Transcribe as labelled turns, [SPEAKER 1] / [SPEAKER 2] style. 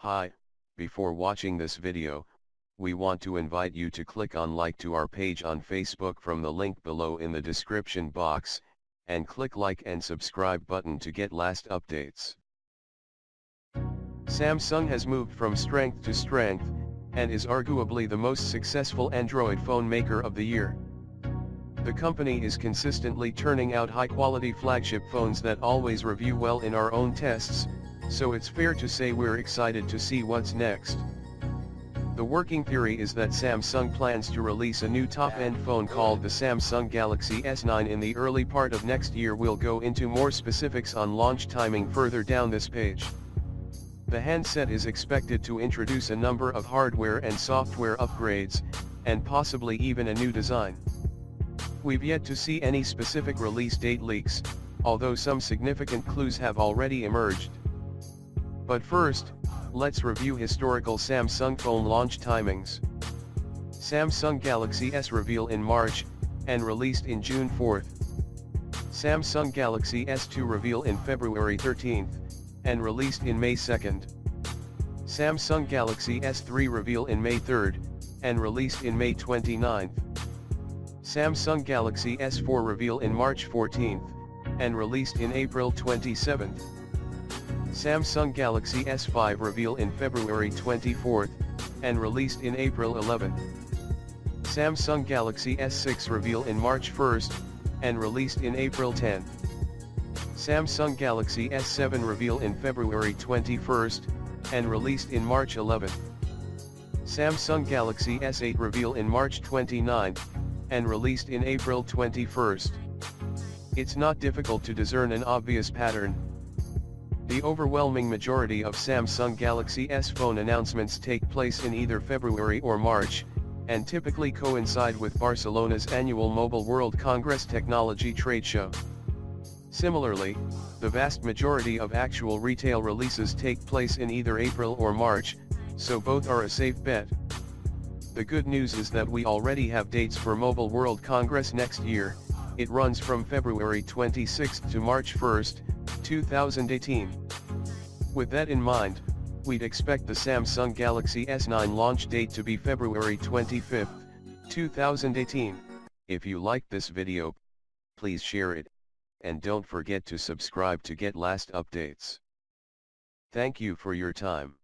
[SPEAKER 1] Hi, before watching this video, we want to invite you to click on like to our page on Facebook from the link below in the description box, and click like and subscribe button to get last updates. Samsung has moved from strength to strength, and is arguably the most successful Android phone maker of the year. The company is consistently turning out high-quality flagship phones that always review well in our own tests, so it's fair to say we're excited to see what's next. The working theory is that Samsung plans to release a new top-end phone called the Samsung Galaxy S9 in the early part of next year. We'll go into more specifics on launch timing further down this page. The handset is expected to introduce a number of hardware and software upgrades, and possibly even a new design. We've yet to see any specific release date leaks, although some significant clues have already emerged. But first, let's review historical Samsung phone launch timings. Samsung Galaxy S reveal in March, and released in June 4th. Samsung Galaxy S2 reveal in February 13th, and released in May 2nd. Samsung Galaxy S3 reveal in May 3rd, and released in May 29th. Samsung Galaxy S4 reveal in March 14th, and released in April 27th. Samsung Galaxy S5 reveal in February 24th, and released in April 11th. Samsung Galaxy S6 reveal in March 1st, and released in April 10th. Samsung Galaxy S7 reveal in February 21st, and released in March 11th. Samsung Galaxy S8 reveal in March 29th, and released in April 21st. It's not difficult to discern an obvious pattern. The overwhelming majority of Samsung Galaxy S phone announcements take place in either February or March, and typically coincide with Barcelona's annual Mobile World Congress technology trade show. Similarly, the vast majority of actual retail releases take place in either April or March, so both are a safe bet. The good news is that we already have dates for Mobile World Congress next year. It runs from February 26th to March 1st, 2018. With that in mind, we'd expect the Samsung Galaxy S9 launch date to be February 25th, 2018. If you liked this video, please share it, and don't forget to subscribe to get last updates. Thank you for your time.